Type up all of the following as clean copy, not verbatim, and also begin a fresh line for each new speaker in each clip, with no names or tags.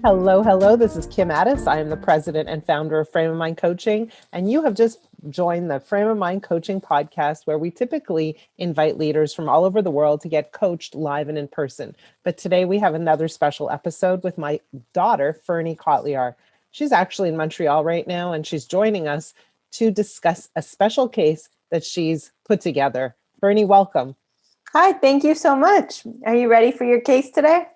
Hello, hello. This is Kim Addis. I am the president and founder of Frame of Mind Coaching, and you have just joined the Frame of Mind Coaching podcast, where we typically invite leaders from all over the world to get coached live and in person. But today we have another special episode with my daughter, Fernekotlyar. She's actually in Montreal right now, and she's joining us to discuss a special case that she's put together. Ferne, welcome.
Hi, thank you so much. Are you ready for your case today?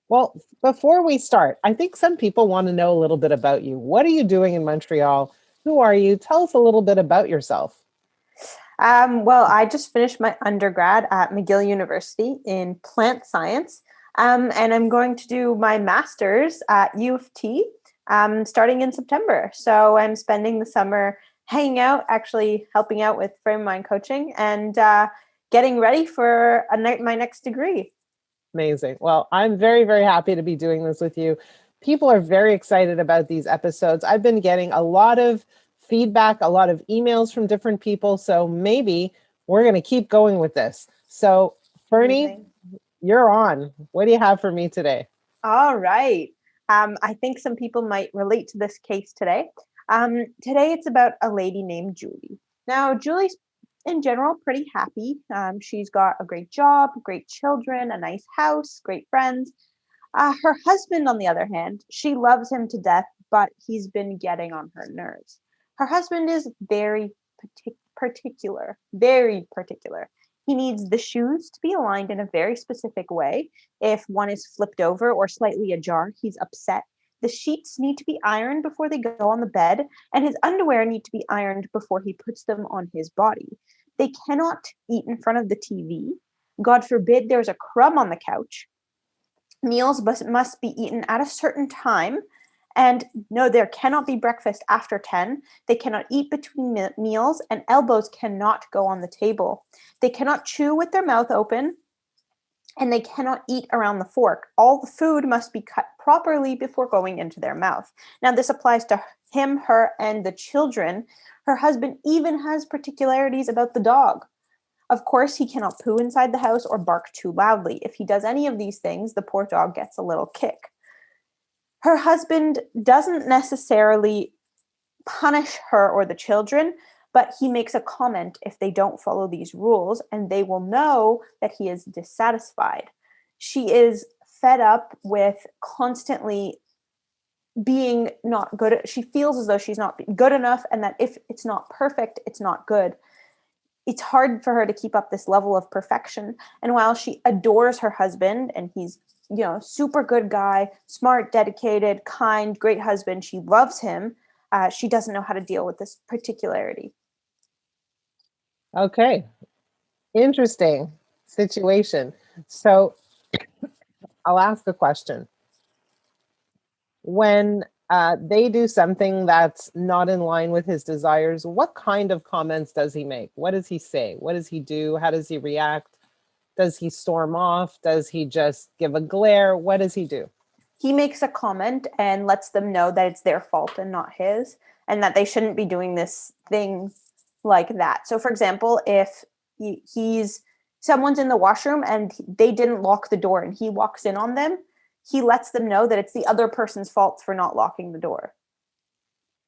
Well, before we start, I think some people want to know a little bit about you. What are you doing in Montreal? Who are you? Tell us a little bit about yourself.
Well, I just finished my undergrad at McGill University in plant science, and I'm going to do my master's at U of T starting in September. So I'm spending the summer hanging out, actually helping out with Frame of Mind Coaching, and getting ready for my next degree.
Amazing. Well, I'm very, very happy to be doing this with you. People are very excited about these episodes. I've been getting a lot of feedback, a lot of emails from different people. So maybe we're going to keep going with this. So, Ferne, you're on. What do you have for me today?
All right. I think some people might relate to this case today. Today it's about a lady named Julie. Now, Julie's in general pretty happy. She's got a great job, great children, a nice house, great friends. Her husband, on the other hand, she loves him to death, but he's been getting on her nerves. Her husband is very particular, very particular. He needs the shoes to be aligned in a very specific way. If one is flipped over or slightly ajar, he's upset. The sheets need to be ironed before they go on the bed, and his underwear need to be ironed before he puts them on his body. They cannot eat in front of the TV. God forbid there's a crumb on the couch. Meals must be eaten at a certain time. And no, there cannot be breakfast after 10. They cannot eat between meals, and elbows cannot go on the table. They cannot chew with their mouth open, and they cannot eat around the fork. All the food must be cut properly before going into their mouth. Now, this applies to him, her, and the children. Her husband even has particularities about the dog. Of course, he cannot poo inside the house or bark too loudly. If he does any of these things, the poor dog gets a little kick. Her husband doesn't necessarily punish her or the children, but he makes a comment if they don't follow these rules, and they will know that he is dissatisfied. She is fed up with constantly being not good. She feels as though she's not good enough, and that if it's not perfect, it's not good. It's hard for her to keep up this level of perfection. And while she adores her husband, and he's, super good guy, smart, dedicated, kind, great husband, she loves him, she doesn't know how to deal with this particularity.
Okay. Interesting situation. So I'll ask a question. When they do something that's not in line with his desires, what kind of comments does he make? What does he say? What does he do? How does he react? Does he storm off? Does he just give a glare? What does he do?
He makes a comment and lets them know that it's their fault and not his, and that they shouldn't be doing this thing like that. So, for example, if someone's in the washroom and they didn't lock the door and he walks in on them, he lets them know that it's the other person's fault for not locking the door.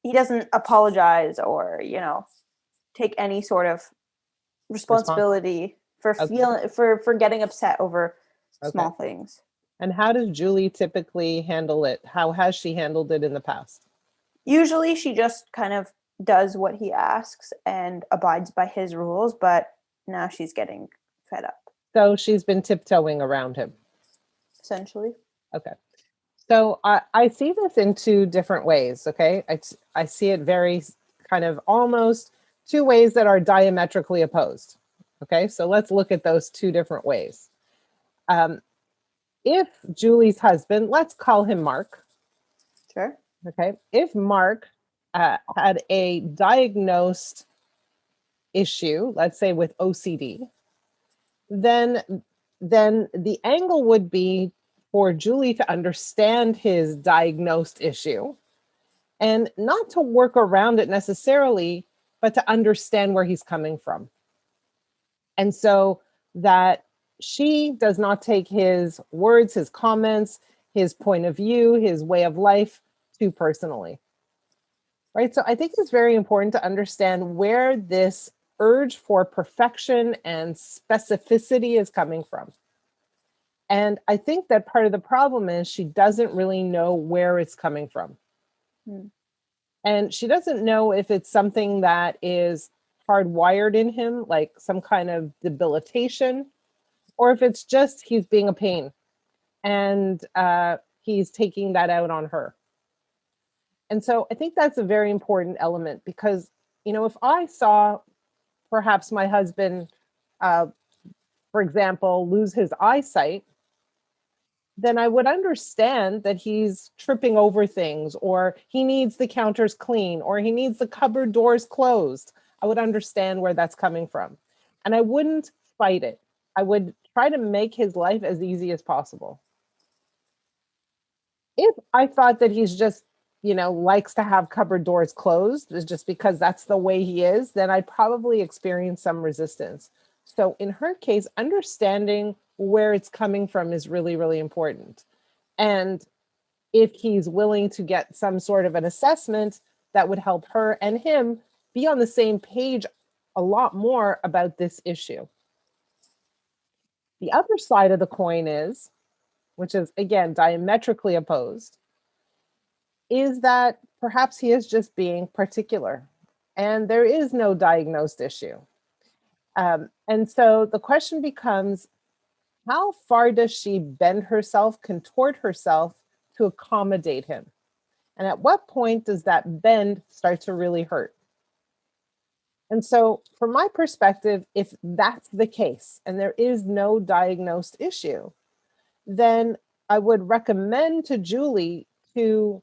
He doesn't apologize or, take any sort of responsibility for for getting upset over small things.
And how does Julie typically handle it? How has she handled it in the past?
Usually she just kind of does what he asks and abides by his rules, but now she's getting fed up.
So she's been tiptoeing around him.
Essentially.
Okay. So I see this in two different ways, okay? I see it very kind of almost two ways that are diametrically opposed. Okay, so let's look at those two different ways. If Julie's husband, let's call him Mark.
Sure.
Okay, if Mark had a diagnosed issue, let's say with OCD, then the angle would be for Julie to understand his diagnosed issue and not to work around it necessarily, but to understand where he's coming from. And so that she does not take his words, his comments, his point of view, his way of life too personally. Right? So I think it's very important to understand where this urge for perfection and specificity is coming from. And I think that part of the problem is she doesn't really know where it's coming from.
Mm.
And she doesn't know if it's something that is hardwired in him, like some kind of debilitation, or if it's just he's being a pain and he's taking that out on her. And so I think that's a very important element because, if I saw perhaps my husband, for example, lose his eyesight, then I would understand that he's tripping over things, or he needs the counters clean, or he needs the cupboard doors closed. I would understand where that's coming from. And I wouldn't fight it. I would try to make his life as easy as possible. If I thought that he's just, likes to have cupboard doors closed just because that's the way he is, then I'd probably experience some resistance. So in her case, understanding where it's coming from is really, really important. And if he's willing to get some sort of an assessment, that would help her and him be on the same page a lot more about this issue. The other side of the coin is, which is again diametrically opposed, is that perhaps he is just being particular and there is no diagnosed issue. And so the question becomes, how far does she bend herself, contort herself to accommodate him? And at what point does that bend start to really hurt? And so, from my perspective, if that's the case and there is no diagnosed issue, then I would recommend to Julie to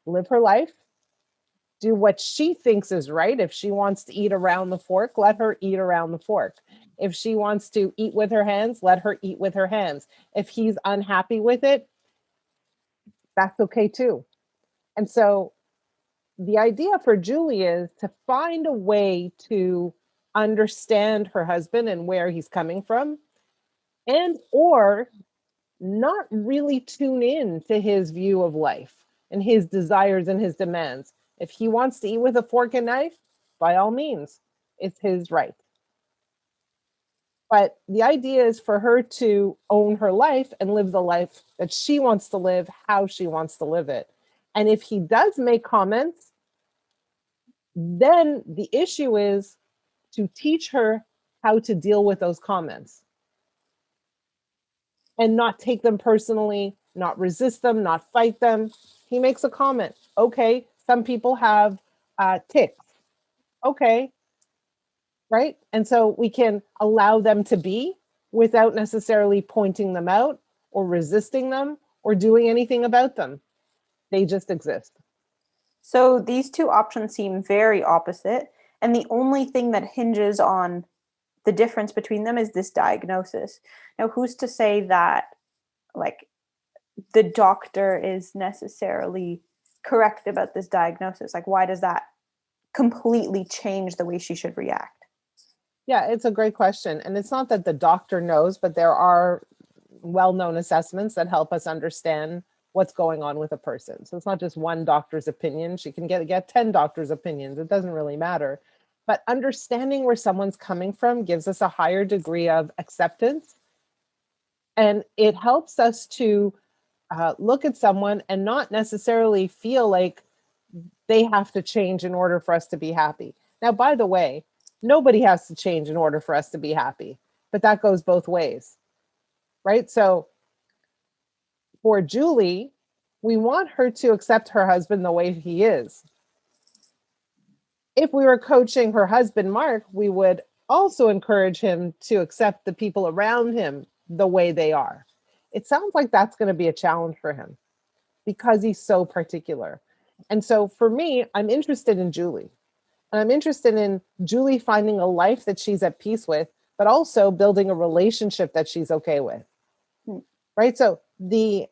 live her life, do what she thinks is right. If she wants to eat around the fork, let her eat around the fork. If she wants to eat with her hands, let her eat with her hands. If he's unhappy with it, that's okay too. And so the idea for Julie is to find a way to understand her husband and where he's coming from, and or not really tune in to his view of life and his desires and his demands. If he wants to eat with a fork and knife, by all means, it's his right. But the idea is for her to own her life and live the life that she wants to live, how she wants to live it. And if he does make comments, then the issue is to teach her how to deal with those comments and not take them personally, not resist them, not fight them. He makes a comment. Okay, some people have tics. Okay, right? And so we can allow them to be without necessarily pointing them out or resisting them or doing anything about them. They just exist.
So these two options seem very opposite. And the only thing that hinges on the difference between them is this diagnosis. Now, who's to say that, like, the doctor is necessarily correct about this diagnosis? Like, why does that completely change the way she should react?
Yeah, it's a great question. And it's not that the doctor knows, but there are well-known assessments that help us understand what's going on with a person. So it's not just one doctor's opinion. She can get 10 doctors' opinions. It doesn't really matter. But understanding where someone's coming from gives us a higher degree of acceptance. And it helps us to look at someone and not necessarily feel like they have to change in order for us to be happy. Now, by the way, nobody has to change in order for us to be happy, but that goes both ways, right? So for Julie, we want her to accept her husband the way he is. If we were coaching her husband, Mark, we would also encourage him to accept the people around him the way they are. It sounds like that's going to be a challenge for him because he's so particular. And so for me, I'm interested in Julie. And I'm interested in Julie finding a life that she's at peace with, but also building a relationship that she's okay with. Right? So the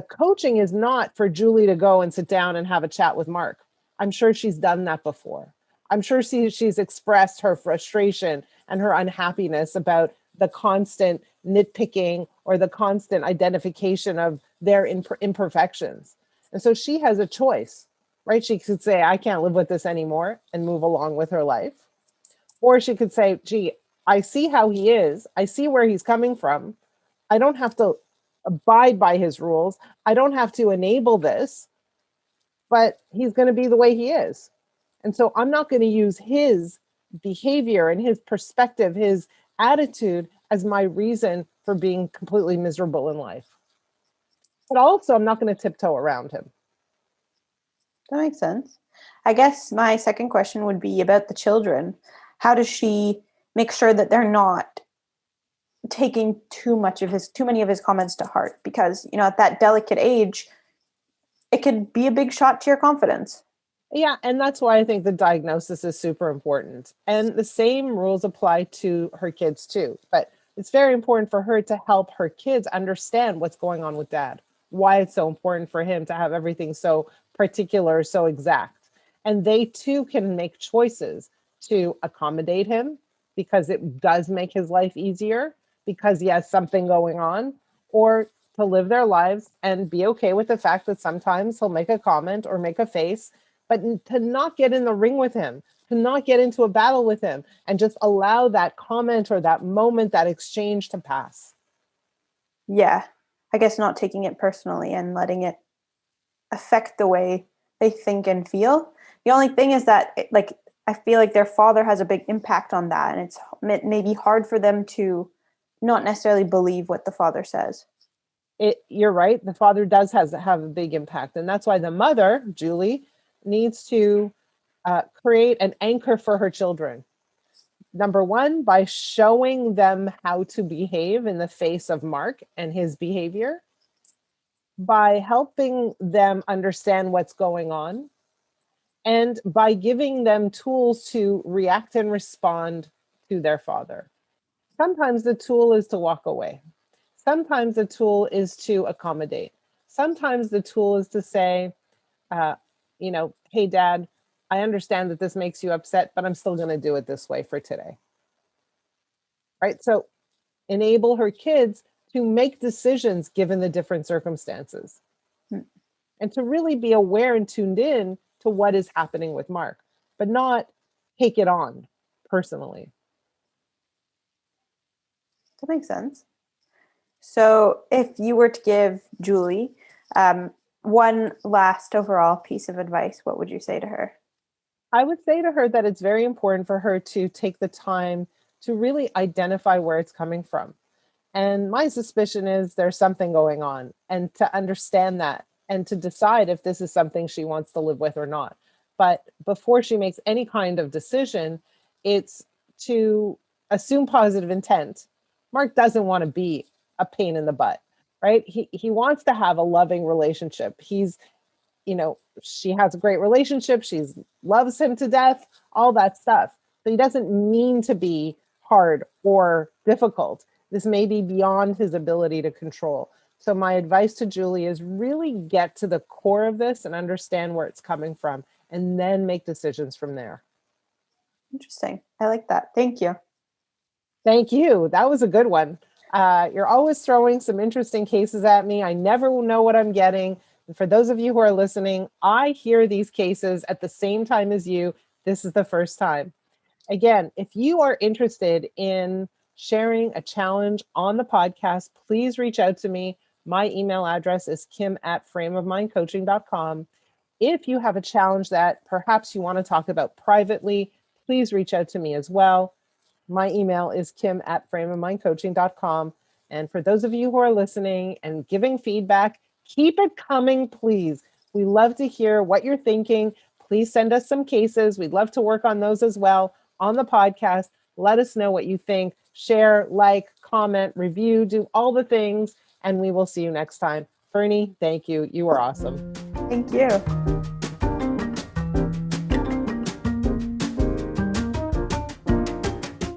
coaching is not for Julie to go and sit down and have a chat with Mark. I'm sure she's done that before. I'm sure she's expressed her frustration and her unhappiness about the constant nitpicking or the constant identification of their imperfections. And so she has a choice, right? She could say, I can't live with this anymore and move along with her life. Or she could say, gee, I see how he is. I see where he's coming from. I don't have to abide by his rules. I don't have to enable this, but he's going to be the way he is. And so I'm not going to use his behavior and his perspective, his attitude as my reason for being completely miserable in life. But also, I'm not going to tiptoe around him.
That makes sense. I guess my second question would be about the children. How does she make sure that they're not taking too many of his comments to heart? Because, at that delicate age, it could be a big shot to your confidence.
Yeah, and that's why I think the diagnosis is super important. And the same rules apply to her kids too. But it's very important for her to help her kids understand what's going on with dad, why it's so important for him to have everything so particular, so exact. And they too can make choices to accommodate him because it does make his life easier, because he has something going on, or to live their lives and be okay with the fact that sometimes he'll make a comment or make a face, but to not get in the ring with him, to not get into a battle with him, and just allow that comment or that moment, that exchange to pass.
Yeah, I guess not taking it personally and letting it affect the way they think and feel. The only thing is that, I feel like their father has a big impact on that, and it's maybe hard for them to not necessarily believe what the father says.
You're right. The father does have a big impact. And that's why the mother, Julie, needs to create an anchor for her children. Number one, by showing them how to behave in the face of Mark and his behavior, by helping them understand what's going on, and by giving them tools to react and respond to their father. Sometimes the tool is to walk away. Sometimes the tool is to accommodate. Sometimes the tool is to say, hey, Dad, I understand that this makes you upset, but I'm still going to do it this way for today. Right? So enable her kids to make decisions given the different circumstances, and to really be aware and tuned in to what is happening with Mark, but not take it on personally.
That makes sense. So if you were to give Julie one last overall piece of advice, what would you say to her?
I would say to her that it's very important for her to take the time to really identify where it's coming from. And my suspicion is there's something going on, and to understand that and to decide if this is something she wants to live with or not. But before she makes any kind of decision, it's to assume positive intent. Mark doesn't want to be a pain in the butt, right? He wants to have a loving relationship. She has a great relationship. She loves him to death, all that stuff. So he doesn't mean to be hard or difficult. This may be beyond his ability to control. So my advice to Julie is really get to the core of this and understand where it's coming from, and then make decisions from there.
Interesting. I like that. Thank you.
Thank you. That was a good one. You're always throwing some interesting cases at me. I never know what I'm getting. And for those of you who are listening, I hear these cases at the same time as you. This is the first time. Again, if you are interested in sharing a challenge on the podcast, please reach out to me. My email address is kim@frameofmindcoaching.com. If you have a challenge that perhaps you want to talk about privately, please reach out to me as well. My email is kim@frameofmindcoaching.com. And for those of you who are listening and giving feedback, keep it coming, please. We love to hear what you're thinking. Please send us some cases. We'd love to work on those as well on the podcast. Let us know what you think. Share, like, comment, review, do all the things, and we will see you next time. Ferne, thank you. You are awesome.
Thank you.